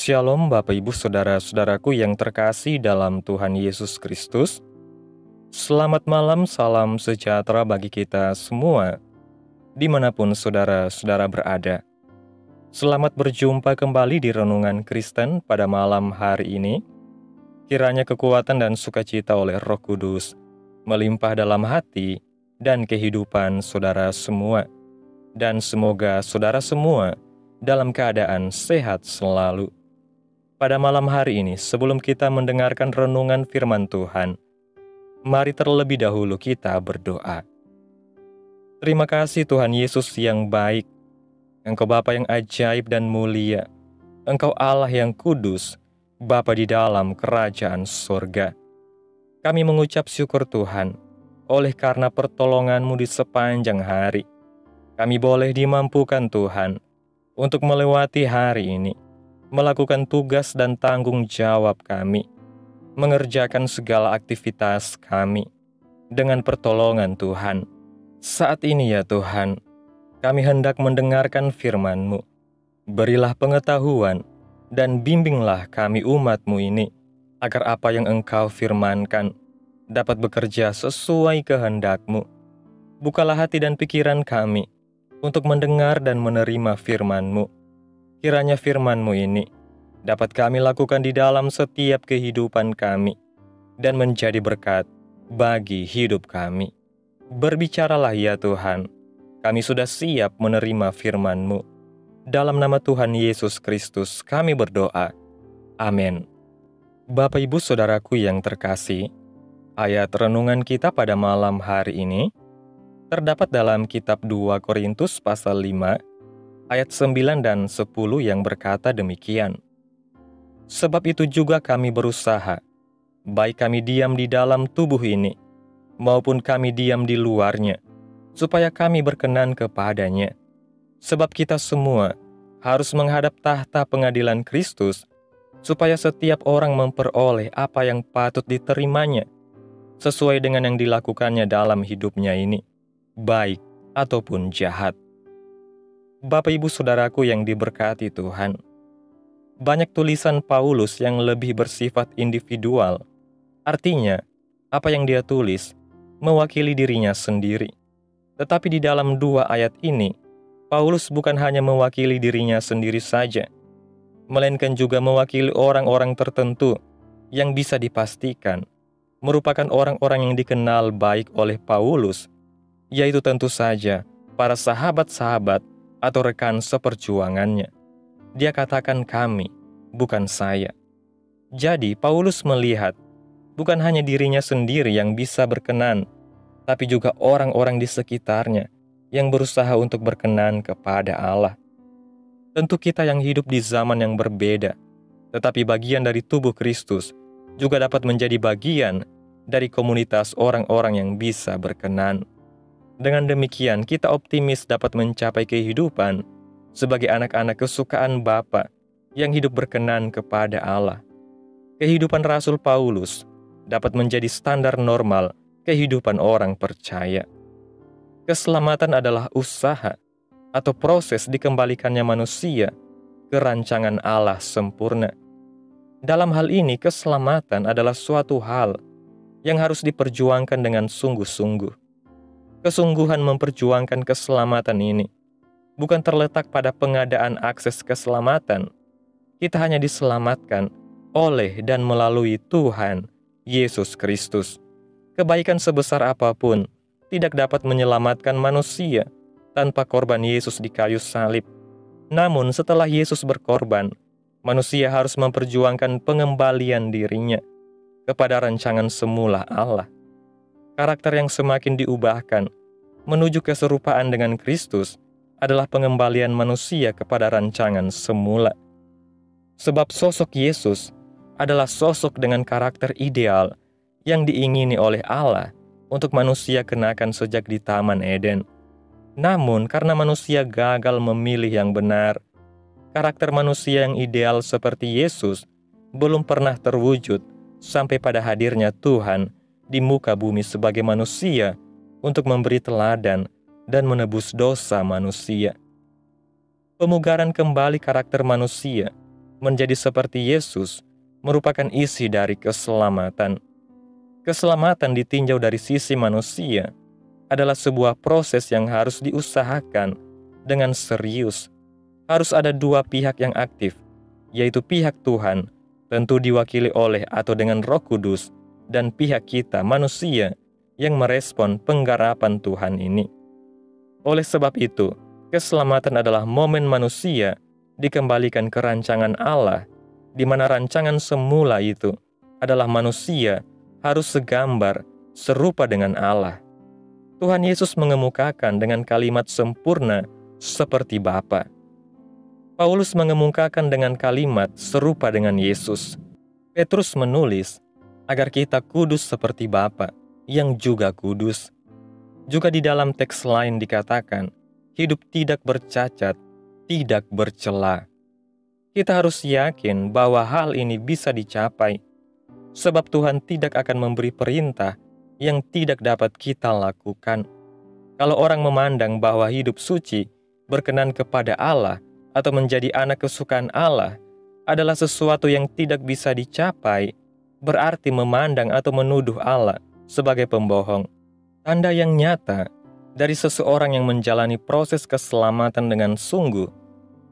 Shalom Bapak Ibu Saudara-saudaraku yang terkasih dalam Tuhan Yesus Kristus. Selamat malam, salam sejahtera bagi kita semua, dimanapun saudara-saudara berada. Selamat berjumpa kembali di Renungan Kristen pada malam hari ini. Kiranya kekuatan dan sukacita oleh Roh Kudus melimpah dalam hati dan kehidupan saudara semua. Dan semoga saudara semua dalam keadaan sehat selalu. Pada malam hari ini, sebelum kita mendengarkan renungan firman Tuhan, mari terlebih dahulu kita berdoa. Terima kasih Tuhan Yesus yang baik, Engkau Bapa yang ajaib dan mulia, Engkau Allah yang kudus, Bapa di dalam kerajaan surga. Kami mengucap syukur Tuhan, oleh karena pertolongan-Mu di sepanjang hari. Kami boleh dimampukan Tuhan, untuk melewati hari ini, melakukan tugas dan tanggung jawab kami, mengerjakan segala aktivitas kami, dengan pertolongan Tuhan. Saat ini ya Tuhan, kami hendak mendengarkan firman-Mu. Berilah pengetahuan, dan bimbinglah kami umat-Mu ini, agar apa yang Engkau firmankan, dapat bekerja sesuai kehendak-Mu. Bukalah hati dan pikiran kami, untuk mendengar dan menerima firman-Mu. Kiranya firman-Mu ini dapat kami lakukan di dalam setiap kehidupan kami dan menjadi berkat bagi hidup kami. Berbicaralah ya Tuhan, kami sudah siap menerima firman-Mu. Dalam nama Tuhan Yesus Kristus kami berdoa. Amin. Bapak Ibu Saudaraku yang terkasih, ayat renungan kita pada malam hari ini terdapat dalam kitab 2 Korintus pasal 5, ayat 9 dan 10 yang berkata demikian. Sebab itu juga kami berusaha, baik kami diam di dalam tubuh ini, maupun kami diam di luarnya, supaya kami berkenan kepadanya. Sebab kita semua harus menghadap tahta pengadilan Kristus, supaya setiap orang memperoleh apa yang patut diterimanya, sesuai dengan yang dilakukannya dalam hidupnya ini, baik ataupun jahat. Bapak Ibu Saudaraku yang diberkati Tuhan, banyak tulisan Paulus yang lebih bersifat individual. Artinya, apa yang dia tulis mewakili dirinya sendiri. Tetapi di dalam 2 ayat ini, Paulus bukan hanya mewakili dirinya sendiri saja, melainkan juga mewakili orang-orang tertentu yang bisa dipastikan merupakan orang-orang yang dikenal baik oleh Paulus, yaitu tentu saja para sahabat-sahabat atau rekan seperjuangannya. Dia katakan kami, bukan saya. Jadi Paulus melihat bukan hanya dirinya sendiri yang bisa berkenan, tapi juga orang-orang di sekitarnya yang berusaha untuk berkenan kepada Allah. Tentu kita yang hidup di zaman yang berbeda, tetapi bagian dari tubuh Kristus juga dapat menjadi bagian dari komunitas orang-orang yang bisa berkenan. Dengan demikian, kita optimis dapat mencapai kehidupan sebagai anak-anak kesukaan Bapa yang hidup berkenan kepada Allah. Kehidupan Rasul Paulus dapat menjadi standar normal kehidupan orang percaya. Keselamatan adalah usaha atau proses dikembalikannya manusia ke rancangan Allah sempurna. Dalam hal ini, keselamatan adalah suatu hal yang harus diperjuangkan dengan sungguh-sungguh. Kesungguhan memperjuangkan keselamatan ini bukan terletak pada pengadaan akses keselamatan. Kita hanya diselamatkan oleh dan melalui Tuhan Yesus Kristus. Kebaikan sebesar apapun tidak dapat menyelamatkan manusia tanpa korban Yesus di kayu salib. Namun setelah Yesus berkorban, manusia harus memperjuangkan pengembalian dirinya kepada rancangan semula Allah. Karakter yang semakin diubahkan menuju keserupaan dengan Kristus adalah pengembalian manusia kepada rancangan semula. Sebab sosok Yesus adalah sosok dengan karakter ideal yang diingini oleh Allah untuk manusia kenakan sejak di Taman Eden. Namun karena manusia gagal memilih yang benar, karakter manusia yang ideal seperti Yesus belum pernah terwujud sampai pada hadirnya Tuhan di muka bumi sebagai manusia untuk memberi teladan dan menebus dosa manusia. Pemugaran kembali karakter manusia menjadi seperti Yesus merupakan isi dari keselamatan. Keselamatan ditinjau dari sisi manusia adalah sebuah proses yang harus diusahakan dengan serius. Harus ada dua pihak yang aktif, yaitu pihak Tuhan, tentu diwakili oleh atau dengan Roh Kudus, dan pihak kita, manusia, yang merespon penggarapan Tuhan ini. Oleh sebab itu, keselamatan adalah momen manusia dikembalikan ke rancangan Allah, di mana rancangan semula itu adalah manusia harus segambar, serupa dengan Allah. Tuhan Yesus mengemukakan dengan kalimat sempurna seperti Bapa. Paulus mengemukakan dengan kalimat serupa dengan Yesus. Petrus menulis, agar kita kudus seperti Bapa, yang juga kudus. Juga di dalam teks lain dikatakan, hidup tidak bercacat, tidak bercela. Kita harus yakin bahwa hal ini bisa dicapai, sebab Tuhan tidak akan memberi perintah yang tidak dapat kita lakukan. Kalau orang memandang bahwa hidup suci, berkenan kepada Allah, atau menjadi anak kesukaan Allah, adalah sesuatu yang tidak bisa dicapai, berarti memandang atau menuduh Allah sebagai pembohong. Tanda yang nyata dari seseorang yang menjalani proses keselamatan dengan sungguh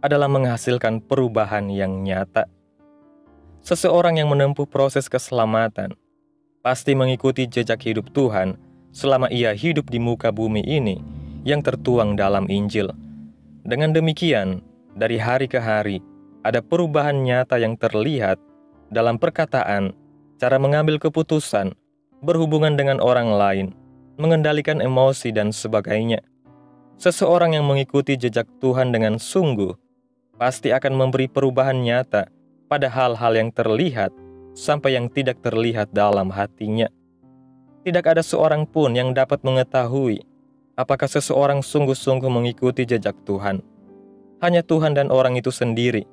adalah menghasilkan perubahan yang nyata. Seseorang yang menempuh proses keselamatan pasti mengikuti jejak hidup Tuhan selama ia hidup di muka bumi ini yang tertuang dalam Injil. Dengan demikian, dari hari ke hari, ada perubahan nyata yang terlihat dalam perkataan, cara mengambil keputusan, berhubungan dengan orang lain, mengendalikan emosi, dan sebagainya. Seseorang yang mengikuti jejak Tuhan dengan sungguh pasti akan memberi perubahan nyata pada hal-hal yang terlihat sampai yang tidak terlihat dalam hatinya. Tidak ada seorang pun yang dapat mengetahui apakah seseorang sungguh-sungguh mengikuti jejak Tuhan. Hanya Tuhan dan orang itu sendiri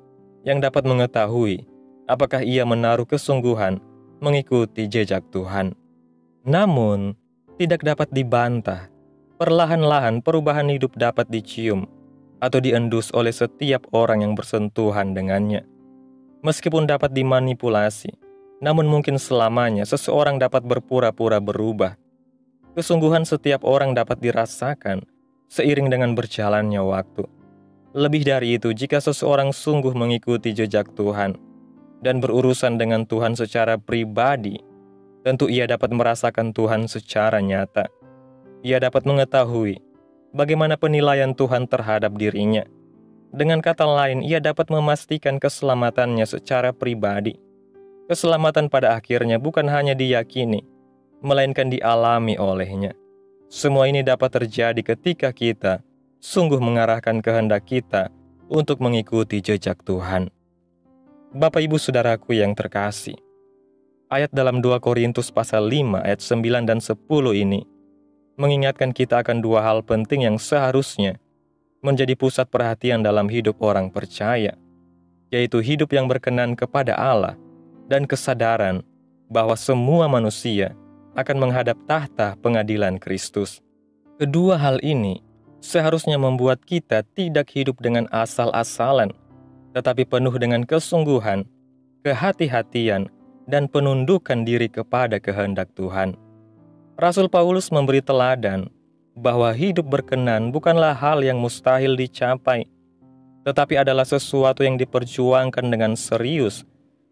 yang dapat mengetahui apakah ia menaruh kesungguhan mengikuti jejak Tuhan. Namun, tidak dapat dibantah, perlahan-lahan perubahan hidup dapat dicium atau diendus oleh setiap orang yang bersentuhan dengannya. Meskipun dapat dimanipulasi, namun mungkin selamanya seseorang dapat berpura-pura berubah. Kesungguhan setiap orang dapat dirasakan seiring dengan berjalannya waktu. Lebih dari itu, jika seseorang sungguh mengikuti jejak Tuhan dan berurusan dengan Tuhan secara pribadi, tentu ia dapat merasakan Tuhan secara nyata. Ia dapat mengetahui bagaimana penilaian Tuhan terhadap dirinya. Dengan kata lain, ia dapat memastikan keselamatannya secara pribadi. Keselamatan pada akhirnya bukan hanya diyakini, melainkan dialami olehnya. Semua ini dapat terjadi ketika kita sungguh mengarahkan kehendak kita untuk mengikuti jejak Tuhan. Bapak Ibu Saudaraku yang terkasih, ayat dalam 2 Korintus pasal 5 ayat 9 dan 10 ini mengingatkan kita akan dua hal penting yang seharusnya menjadi pusat perhatian dalam hidup orang percaya, yaitu hidup yang berkenan kepada Allah dan kesadaran bahwa semua manusia akan menghadap tahta pengadilan Kristus. Kedua hal ini seharusnya membuat kita tidak hidup dengan asal-asalan, tetapi penuh dengan kesungguhan, kehati-hatian, dan penundukan diri kepada kehendak Tuhan. Rasul Paulus memberi teladan bahwa hidup berkenan bukanlah hal yang mustahil dicapai, tetapi adalah sesuatu yang diperjuangkan dengan serius,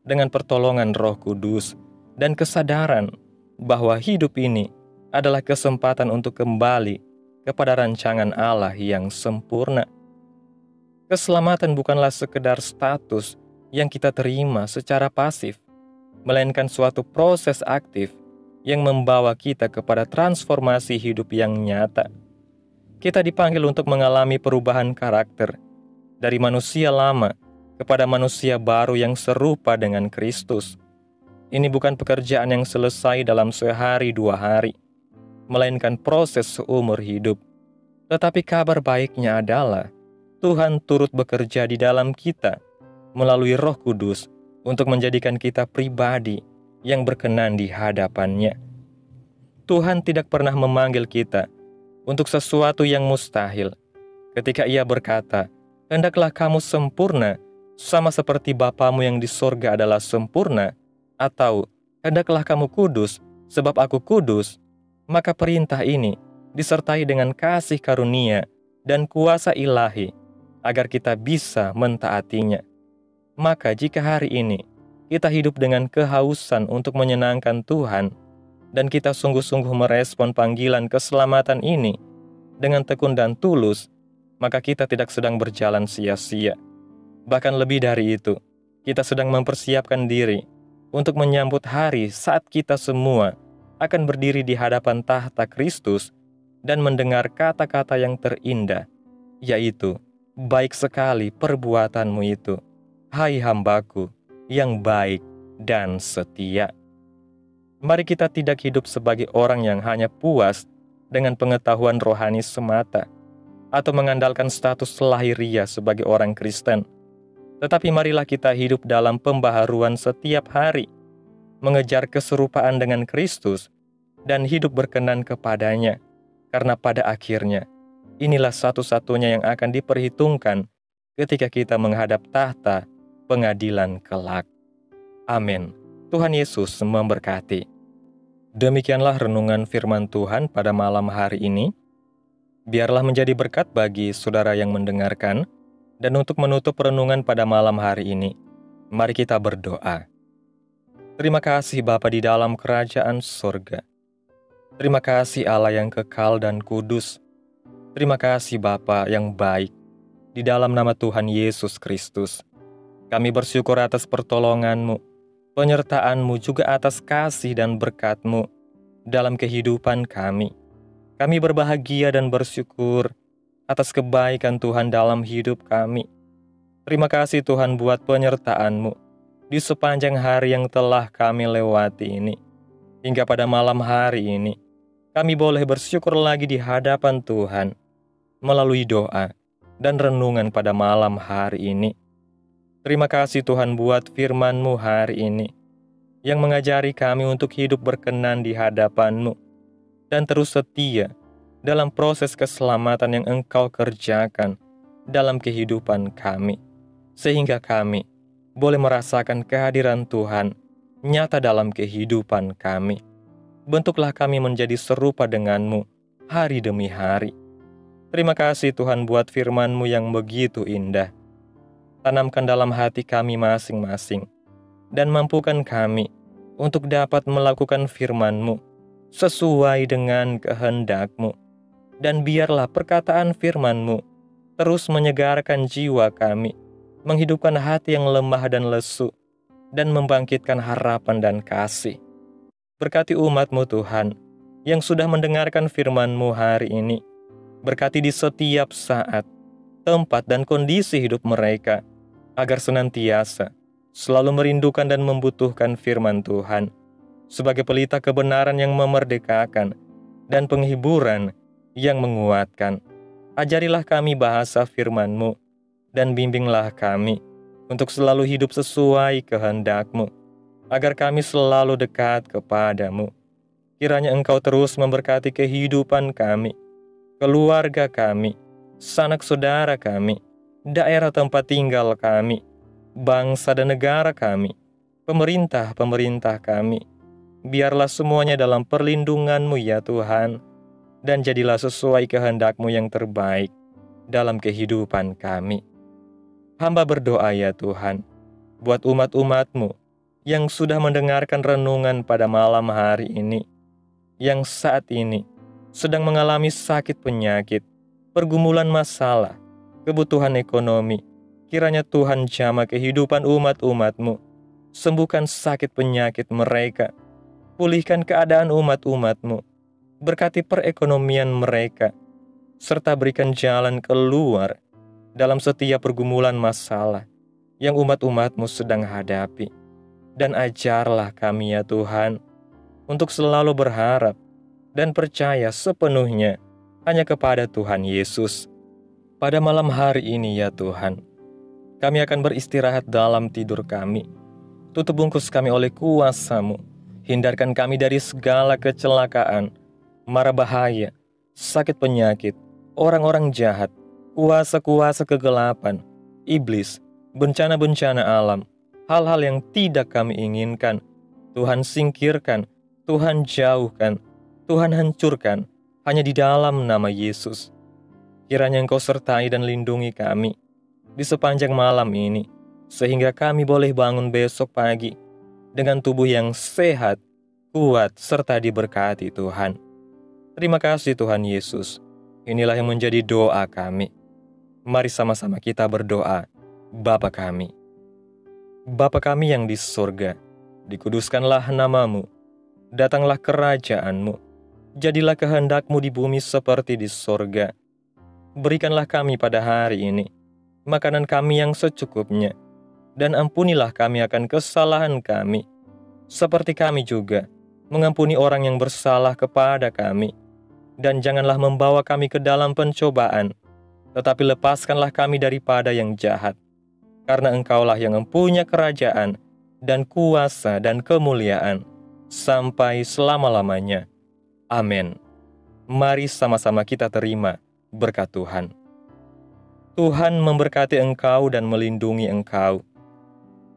dengan pertolongan Roh Kudus, dan kesadaran bahwa hidup ini adalah kesempatan untuk kembali kepada rancangan Allah yang sempurna. Keselamatan bukanlah sekedar status yang kita terima secara pasif, melainkan suatu proses aktif yang membawa kita kepada transformasi hidup yang nyata. Kita dipanggil untuk mengalami perubahan karakter dari manusia lama kepada manusia baru yang serupa dengan Kristus. Ini bukan pekerjaan yang selesai dalam sehari dua hari, melainkan proses seumur hidup. Tetapi kabar baiknya adalah Tuhan turut bekerja di dalam kita melalui Roh Kudus untuk menjadikan kita pribadi yang berkenan di hadapannya. Tuhan tidak pernah memanggil kita untuk sesuatu yang mustahil. Ketika Ia berkata, "Hendaklah kamu sempurna sama seperti Bapamu yang di sorga adalah sempurna, atau hendaklah kamu kudus, sebab aku kudus, maka perintah ini disertai dengan kasih karunia dan kuasa ilahi, agar kita bisa mentaatinya. Maka jika hari ini kita hidup dengan kehausan untuk menyenangkan Tuhan, dan kita sungguh-sungguh merespon panggilan keselamatan ini dengan tekun dan tulus, maka kita tidak sedang berjalan sia-sia. Bahkan lebih dari itu, kita sedang mempersiapkan diri untuk menyambut hari saat kita semua akan berdiri di hadapan tahta Kristus dan mendengar kata-kata yang terindah, yaitu, "Baik sekali perbuatanmu itu, hai hambaku yang baik dan setia." Mari kita tidak hidup sebagai orang yang hanya puas dengan pengetahuan rohani semata, atau mengandalkan status lahiriah sebagai orang Kristen. Tetapi marilah kita hidup dalam pembaharuan setiap hari, mengejar keserupaan dengan Kristus, dan hidup berkenan kepadanya, karena pada akhirnya, inilah satu-satunya yang akan diperhitungkan ketika kita menghadap tahta pengadilan kelak. Amin. Tuhan Yesus memberkati. Demikianlah renungan firman Tuhan pada malam hari ini. Biarlah menjadi berkat bagi saudara yang mendengarkan. Dan untuk menutup renungan pada malam hari ini, mari kita berdoa. Terima kasih Bapa di dalam kerajaan sorga. Terima kasih Allah yang kekal dan kudus. Terima kasih Bapa yang baik. Di dalam nama Tuhan Yesus Kristus, kami bersyukur atas pertolongan-Mu, penyertaan-Mu, juga atas kasih dan berkat-Mu dalam kehidupan kami. Kami berbahagia dan bersyukur atas kebaikan Tuhan dalam hidup kami. Terima kasih Tuhan buat penyertaan-Mu di sepanjang hari yang telah kami lewati ini. Hingga pada malam hari ini, kami boleh bersyukur lagi di hadapan Tuhan melalui doa dan renungan pada malam hari ini. Terima kasih Tuhan buat firman-Mu hari ini, yang mengajari kami untuk hidup berkenan di hadapan-Mu, dan terus setia dalam proses keselamatan yang Engkau kerjakan dalam kehidupan kami, sehingga kami boleh merasakan kehadiran Tuhan nyata dalam kehidupan kami. Bentuklah kami menjadi serupa dengan-Mu hari demi hari. Terima kasih Tuhan buat firman-Mu yang begitu indah. Tanamkan dalam hati kami masing-masing, dan mampukan kami untuk dapat melakukan firman-Mu sesuai dengan kehendak-Mu. Dan biarlah perkataan firman-Mu terus menyegarkan jiwa kami, menghidupkan hati yang lemah dan lesu, dan membangkitkan harapan dan kasih. Berkati umat-Mu Tuhan, yang sudah mendengarkan firman-Mu hari ini. Berkati di setiap saat, tempat dan kondisi hidup mereka, agar senantiasa selalu merindukan dan membutuhkan firman Tuhan sebagai pelita kebenaran yang memerdekakan dan penghiburan yang menguatkan. Ajarilah kami bahasa firman-Mu, dan bimbinglah kami untuk selalu hidup sesuai kehendak-Mu, agar kami selalu dekat kepada-Mu. Kiranya Engkau terus memberkati kehidupan kami, keluarga kami, sanak saudara kami, daerah tempat tinggal kami, bangsa dan negara kami, pemerintah-pemerintah kami. Biarlah semuanya dalam perlindungan-Mu ya Tuhan, dan jadilah sesuai kehendak-Mu yang terbaik dalam kehidupan kami. Hamba berdoa ya Tuhan, buat umat-umat-Mu yang sudah mendengarkan renungan pada malam hari ini, yang saat ini sedang mengalami sakit penyakit, pergumulan masalah, kebutuhan ekonomi. Kiranya Tuhan jamah kehidupan umat-umat-Mu, sembuhkan sakit penyakit mereka, pulihkan keadaan umat-umat-Mu, berkati perekonomian mereka, serta berikan jalan keluar dalam setiap pergumulan masalah yang umat-umat-Mu sedang hadapi. Dan ajarlah kami ya Tuhan, untuk selalu berharap dan percaya sepenuhnya hanya kepada Tuhan Yesus. Pada malam hari ini ya Tuhan, kami akan beristirahat dalam tidur kami. Tutup bungkus kami oleh kuasa-Mu. Hindarkan kami dari segala kecelakaan, mara bahaya, sakit penyakit, orang-orang jahat, kuasa-kuasa kegelapan, iblis, bencana-bencana alam, hal-hal yang tidak kami inginkan, Tuhan singkirkan, Tuhan jauhkan, Tuhan hancurkan, hanya di dalam nama Yesus. Kiranya Engkau sertai dan lindungi kami di sepanjang malam ini, sehingga kami boleh bangun besok pagi dengan tubuh yang sehat, kuat, serta diberkati Tuhan. Terima kasih Tuhan Yesus. Inilah yang menjadi doa kami. Mari sama-sama kita berdoa. Bapa kami. Bapa kami yang di surga, dikuduskanlah namamu, datanglah kerajaan-Mu, jadilah kehendak-Mu di bumi seperti di surga. Berikanlah kami pada hari ini makanan kami yang secukupnya, dan ampunilah kami akan kesalahan kami, seperti kami juga mengampuni orang yang bersalah kepada kami. Dan janganlah membawa kami ke dalam pencobaan, tetapi lepaskanlah kami daripada yang jahat. Karena Engkaulah yang mempunyai kerajaan, dan kuasa, dan kemuliaan, sampai selama-lamanya. Amin. Mari sama-sama kita terima berkat Tuhan. Tuhan memberkati engkau dan melindungi engkau.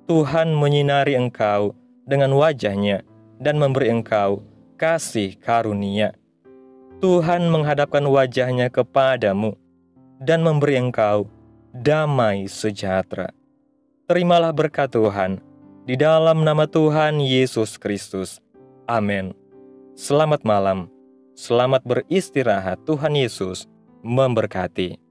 Tuhan menyinari engkau dengan wajah-Nya dan memberi engkau kasih karunia. Tuhan menghadapkan wajah-Nya kepadamu dan memberi engkau damai sejahtera. Terimalah berkat Tuhan di dalam nama Tuhan Yesus Kristus. Amin. Selamat malam. Selamat beristirahat. Tuhan Yesus memberkati.